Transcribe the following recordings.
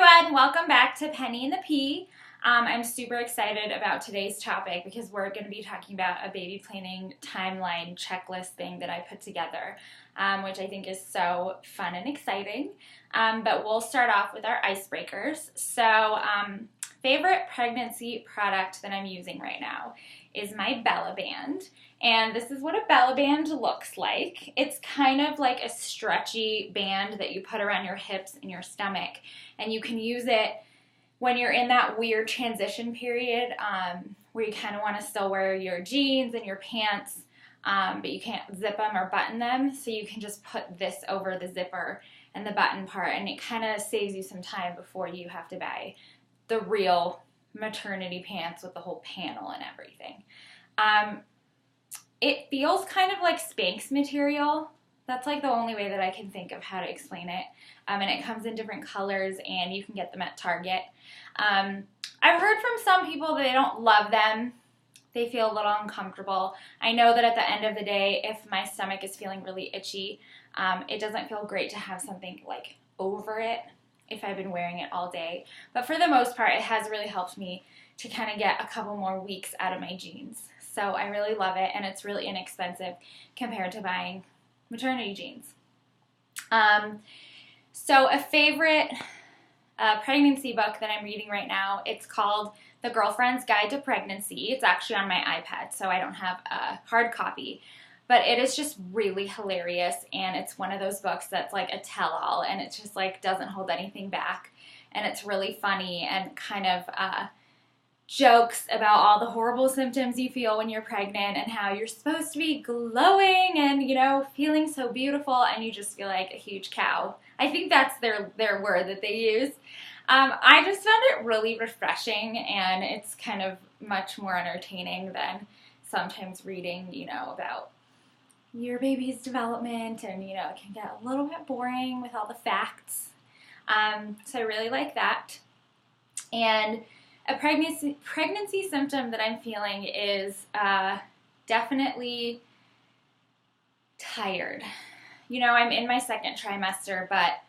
everyone, welcome back to Penny and the Pea. I'm super excited about today's topic because we're going to be talking about a baby planning timeline checklist thing that I put together, which I think is so fun and exciting. But we'll start off with our icebreakers. So, favorite pregnancy product that I'm using right now is my Bella Band. And this is what a Bella Band looks like. It's kind of like a stretchy band that you put around your hips and your stomach. And you can use it when you're in that weird transition period where you kind of want to still wear your jeans and your pants, but you can't zip them or button them. So you can just put this over the zipper and the button part, and it kind of saves you some time before you have to buy the real maternity pants with the whole panel and everything. It feels kind of like Spanx material. That's like the only way that I can think of how to explain it. And it comes in different colors, and you can get them at Target. I've heard from some people that they don't love them. They feel a little uncomfortable. I know that at the end of the day, if my stomach is feeling really itchy, it doesn't feel great to have something like over it if I've been wearing it all day. But for the most part, it has really helped me to kind of get a couple more weeks out of my jeans. So I really love it, and it's really inexpensive compared to buying maternity jeans. So a favorite pregnancy book that I'm reading right now, it's called The Girlfriend's Guide to Pregnancy. It's actually on my iPad, so I don't have a hard copy. But it is just really hilarious, and it's one of those books that's like a tell-all, and it just like doesn't hold anything back. And it's really funny and kind of jokes about all the horrible symptoms you feel when you're pregnant and how you're supposed to be glowing and, you know, feeling so beautiful, and you just feel like a huge cow. I think that's their word that they use. I just found it really refreshing, and it's kind of much more entertaining than sometimes reading, you know, about your baby's development, and, you know, it can get a little bit boring with all the facts. So I really like that. And a pregnancy symptom that I'm feeling is definitely tired. You know, I'm in my second trimester, but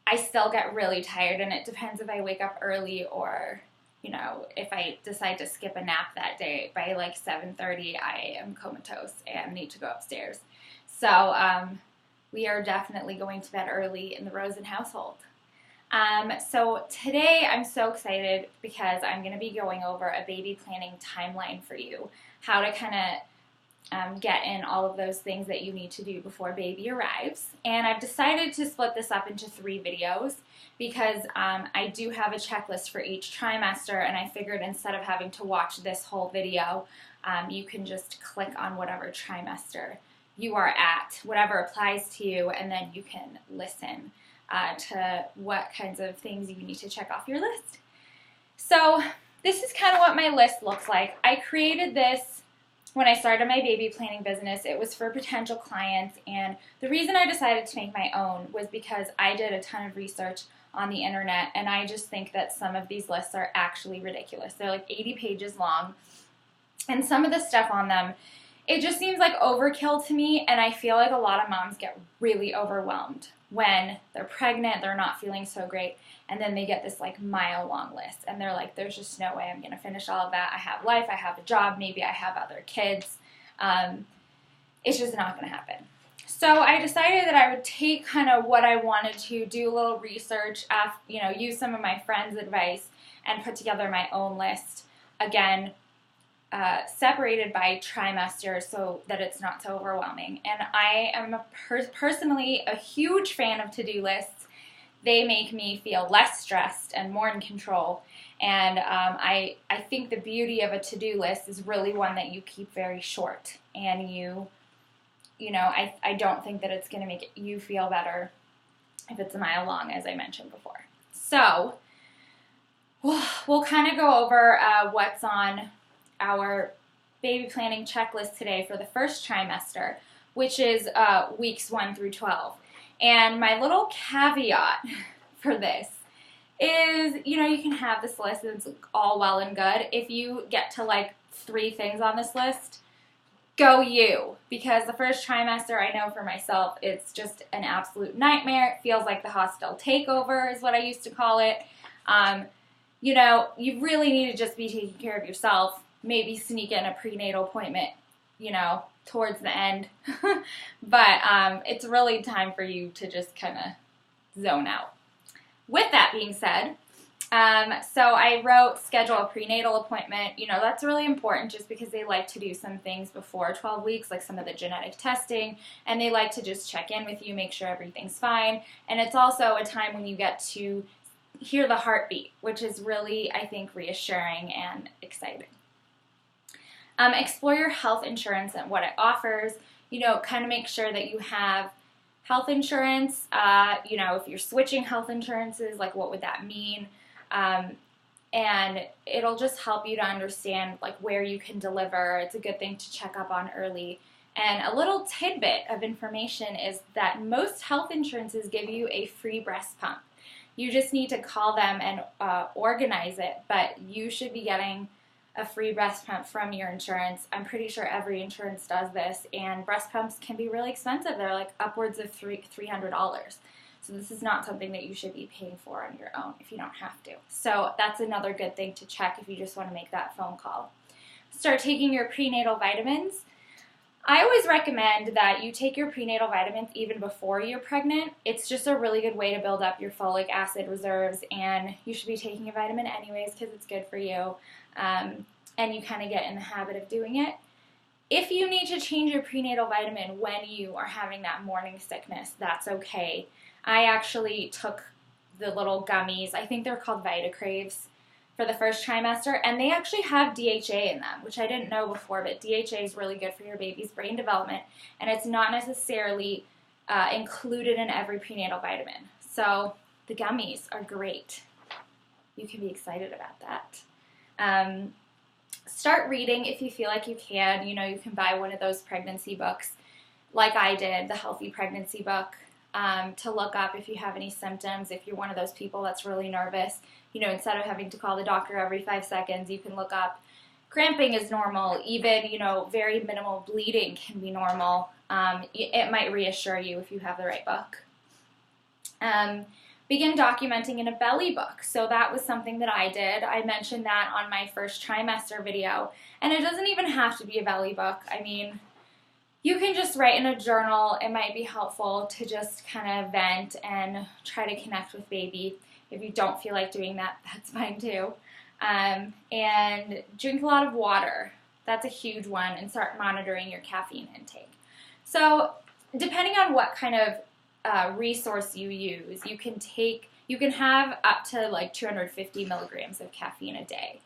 I still get really tired, and it depends if I wake up early or, you know, if I decide to skip a nap that day. By like 7:30, I am comatose and need to go upstairs. So we are definitely going to bed early in the Rosen household. So today I'm so excited because I'm going to be going over a baby planning timeline for you, how to kind of get in all of those things that you need to do before baby arrives. And I've decided to split this up into 3 videos because I do have a checklist for each trimester, and I figured instead of having to watch this whole video, you can just click on whatever trimester you are at, whatever applies to you, and then you can listen to what kinds of things you need to check off your list. So this is kind of what my list looks like. I created this when I started my baby planning business. It was for potential clients, and the reason I decided to make my own was because I did a ton of research on the internet, and I just think that some of these lists are actually ridiculous. They're like 80 pages long, and some of the stuff on them, it just seems like overkill to me, and I feel like a lot of moms get really overwhelmed when they're pregnant, they're not feeling so great, and then they get this like mile-long list, and they're like, there's just no way I'm going to finish all of that. I have life, I have a job, maybe I have other kids. It's just not going to happen. So I decided that I would take kind of what I wanted to, do a little research, you know, use some of my friends' advice, and put together my own list. Again, separated by trimester so that it's not so overwhelming. And I am personally a huge fan of to-do lists. They make me feel less stressed and more in control. And I think the beauty of a to-do list is really one that you keep very short. And you know, I don't think that it's going to make you feel better if it's a mile long, as I mentioned before. So we'll kind of go over what's on our baby planning checklist today for the first trimester, which is weeks 1 through 12. And my little caveat for this is, you know, you can have this list and it's all well and good. If you get to like 3 things on this list, go you. Because the first trimester, I know for myself, it's just an absolute nightmare. It feels like the hostile takeover is what I used to call it. You know, you really need to just be taking care of yourself. Maybe sneak in a prenatal appointment, you know, towards the end. But it's really time for you to just kind of zone out. With that being said, so I wrote schedule a prenatal appointment. You know, that's really important just because they like to do some things before 12 weeks, like some of the genetic testing, and they like to just check in with you, make sure everything's fine. And it's also a time when you get to hear the heartbeat, which is really, I think, reassuring and exciting. Explore your health insurance and what it offers. You know, kind of make sure that you have health insurance. You know, if you're switching health insurances, like what would that mean? And it'll just help you to understand like where you can deliver. It's a good thing to check up on early. And a little tidbit of information is that most health insurances give you a free breast pump. You just need to call them and organize it, but you should be getting a free breast pump from your insurance. I'm pretty sure every insurance does this, and breast pumps can be really expensive. They're like upwards of $300. So this is not something that you should be paying for on your own if you don't have to. So that's another good thing to check if you just want to make that phone call. Start taking your prenatal vitamins. I always recommend that you take your prenatal vitamins even before you're pregnant. It's just a really good way to build up your folic acid reserves, and you should be taking a vitamin anyways because it's good for you, and you kind of get in the habit of doing it. If you need to change your prenatal vitamin when you are having that morning sickness, that's okay. I actually took the little gummies, I think they're called VitaCraves, for the first trimester, and they actually have DHA in them, which I didn't know before, but DHA is really good for your baby's brain development, and it's not necessarily included in every prenatal vitamin. So the gummies are great. You can be excited about that. Start reading if you feel like you can. You know, you can buy one of those pregnancy books, like I did, the Healthy Pregnancy book, to look up if you have any symptoms. If you're one of those people that's really nervous, you know, instead of having to call the doctor every 5 seconds, you can look up cramping is normal. Even, you know, very minimal bleeding can be normal. It might reassure you if you have the right book. Begin documenting in a belly book. So that was something that I did. I mentioned that on my first trimester video. And it doesn't even have to be a belly book. I mean, you can just write in a journal. It might be helpful to just kind of vent and try to connect with baby. If you don't feel like doing that, that's fine too. And drink a lot of water. That's a huge one. And start monitoring your caffeine intake. So depending on what kind of resource you use, you can have up to like 250 milligrams of caffeine a day.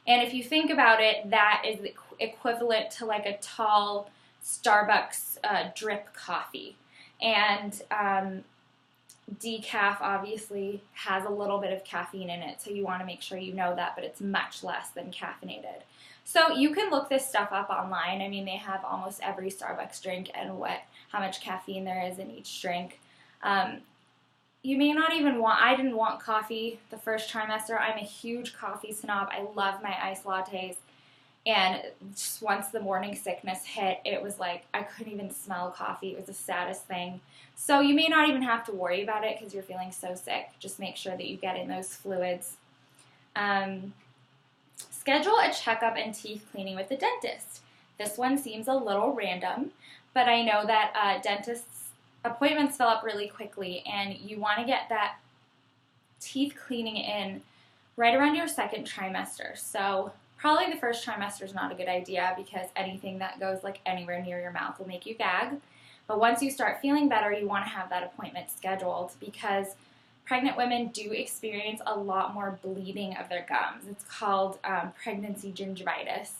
And if you think about it, that is equivalent to like a tall Starbucks drip coffee. And decaf obviously has a little bit of caffeine in it, so you want to make sure you know that, but it's much less than caffeinated. So you can look this stuff up online. I mean, they have almost every Starbucks drink and how much caffeine there is in each drink. You may not even I didn't want coffee the first trimester. I'm a huge coffee snob. I love my iced lattes. And just once the morning sickness hit, it was like I couldn't even smell coffee. It was the saddest thing. So you may not even have to worry about it because you're feeling so sick. Just make sure that you get in those fluids. Schedule a checkup and teeth cleaning with the dentist. This one seems a little random, but I know that dentists' appointments fill up really quickly, and you want to get that teeth cleaning in right around your second trimester. So probably the first trimester is not a good idea because anything that goes like anywhere near your mouth will make you gag. But once you start feeling better, you want to have that appointment scheduled because pregnant women do experience a lot more bleeding of their gums. It's called pregnancy gingivitis.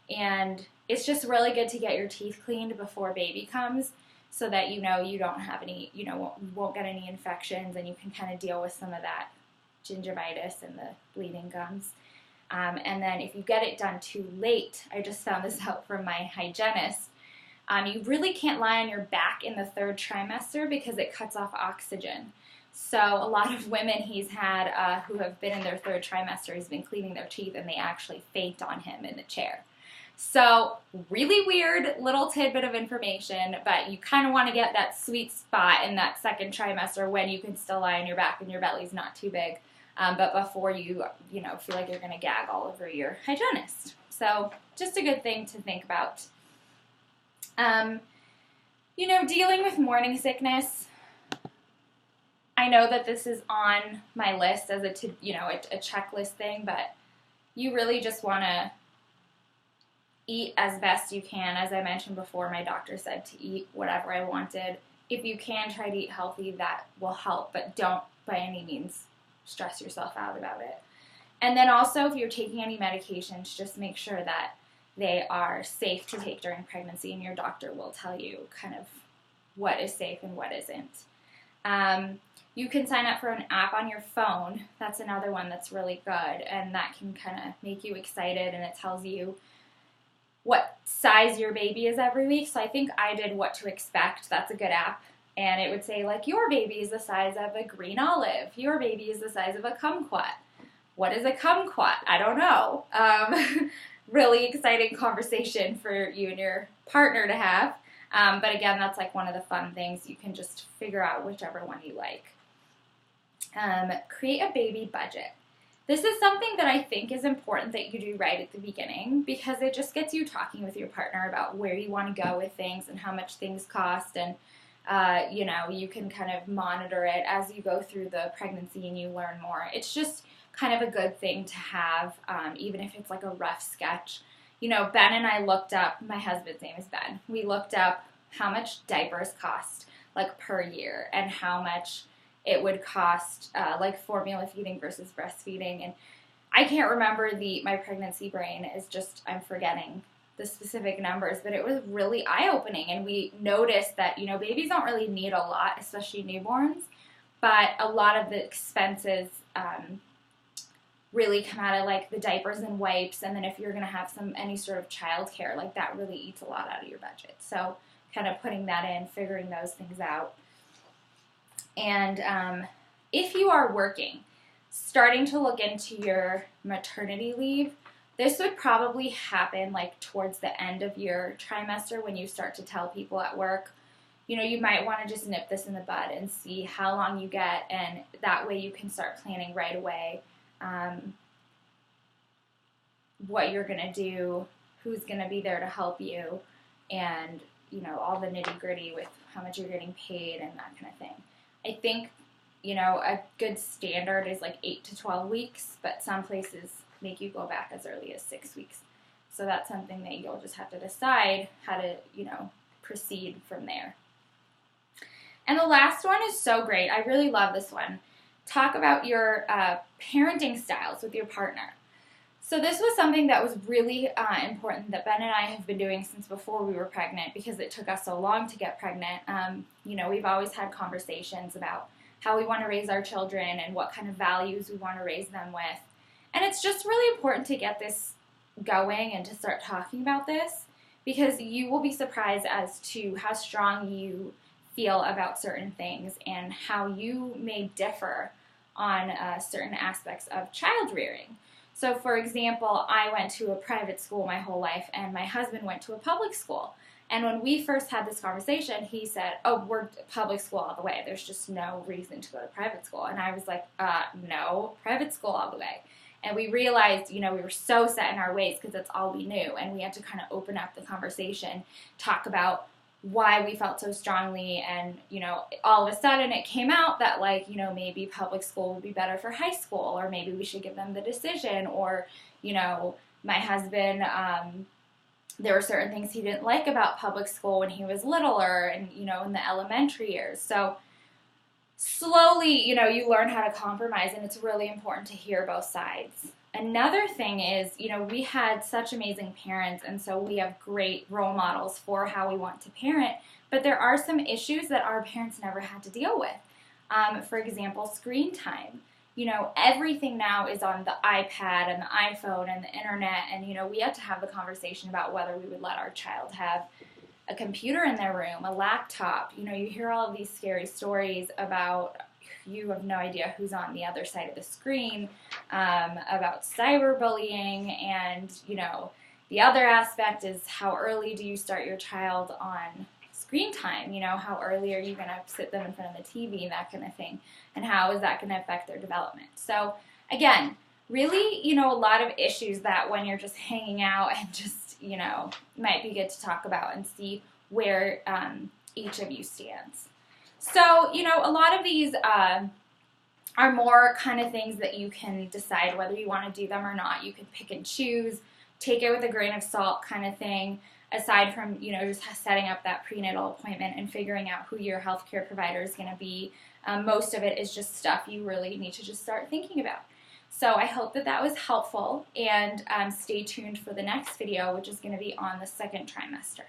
And it's just really good to get your teeth cleaned before baby comes so that you know you don't have any, you know, won't get any infections and you can kind of deal with some of that gingivitis and the bleeding gums. And then if you get it done too late, I just found this out from my hygienist, you really can't lie on your back in the third trimester because it cuts off oxygen. So a lot of women he's had who have been in their third trimester, he's been cleaning their teeth and they actually faint on him in the chair. So really weird little tidbit of information, but you kind of want to get that sweet spot in that second trimester when you can still lie on your back and your belly's not too big. but before you feel like you're going to gag all over your hygienist. So just a good thing to think about. Dealing with morning sickness. I know that this is on my list as a checklist thing, but you really just want to eat as best you can. As I mentioned before, my doctor said to eat whatever I wanted. If you can try to eat healthy, that will help, but don't by any means stress yourself out about it. And then also, if you're taking any medications, just make sure that they are safe to take during pregnancy, and your doctor will tell you kind of what is safe and what isn't. You can sign up for an app on your phone. That's another one that's really good, and that can kind of make you excited, and it tells you what size your baby is every week. So I think I did What to Expect. That's a good app. And it would say, like, your baby is the size of a green olive. Your baby is the size of a kumquat. What is a kumquat? I don't know. Really exciting conversation for you and your partner to have. But again, that's like one of the fun things. You can just figure out whichever one you like. Create a baby budget. This is something that I think is important that you do right at the beginning, because it just gets you talking with your partner about where you want to go with things and how much things cost, and you can kind of monitor it as you go through the pregnancy and you learn more. It's just kind of a good thing to have, even if it's like a rough sketch. Ben and I looked up, my husband's name is Ben, we looked up how much diapers cost, like, per year, and how much it would cost, like, formula feeding versus breastfeeding. And I can't remember my pregnancy brain is just, I'm forgetting the specific numbers, but it was really eye-opening. And we noticed that, babies don't really need a lot, especially newborns, but a lot of the expenses really come out of, like, the diapers and wipes. And then if you're going to have any sort of childcare, like, that really eats a lot out of your budget. So kind of putting that in, figuring those things out. And if you are working, starting to look into your maternity leave. This would probably happen like towards the end of your trimester, when you start to tell people at work, you might want to just nip this in the bud and see how long you get, and that way you can start planning right away what you're going to do, who's going to be there to help you, and all the nitty-gritty with how much you're getting paid and that kind of thing. I think a good standard is like 8 to 12 weeks, but some places make you go back as early as 6 weeks. So that's something that you'll just have to decide how to, proceed from there. And the last one is so great. I really love this one. Talk about your parenting styles with your partner. So this was something that was really important that Ben and I have been doing since before we were pregnant, because it took us so long to get pregnant. We've always had conversations about how we want to raise our children and what kind of values we want to raise them with. And it's just really important to get this going and to start talking about this, because you will be surprised as to how strong you feel about certain things and how you may differ on certain aspects of child rearing. So, for example, I went to a private school my whole life, and my husband went to a public school. And when we first had this conversation, he said, oh, we're public school all the way. There's just no reason to go to private school. And I was like, no, private school all the way. And we realized, we were so set in our ways because that's all we knew. And we had to kind of open up the conversation, talk about why we felt so strongly. And, all of a sudden it came out that, maybe public school would be better for high school, or maybe we should give them the decision. Or, my husband, there were certain things he didn't like about public school when he was littler and, in the elementary years. So slowly, you learn how to compromise, and it's really important to hear both sides. Another thing is, we had such amazing parents, and so we have great role models for how we want to parent, but there are some issues that our parents never had to deal with. For example, screen time. Everything now is on the iPad and the iPhone and the internet, and, we had to have the conversation about whether we would let our child have a computer in their room, a laptop. You hear all of these scary stories about, you have no idea who's on the other side of the screen, about cyberbullying, and, the other aspect is how early do you start your child on screen time. You know, how early are you going to sit them in front of the TV and that kind of thing, and how is that going to affect their development? So again, really, you know, a lot of issues that when you're just hanging out and just, you know, might be good to talk about and see where each of you stands. So, you know, a lot of these are more kind of things that you can decide whether you want to do them or not. You can pick and choose, take it with a grain of salt kind of thing, aside from, you know, just setting up that prenatal appointment and figuring out who your healthcare provider is going to be. Most of it is just stuff you really need to just start thinking about. So I hope that that was helpful, and stay tuned for the next video, which is going to be on the second trimester.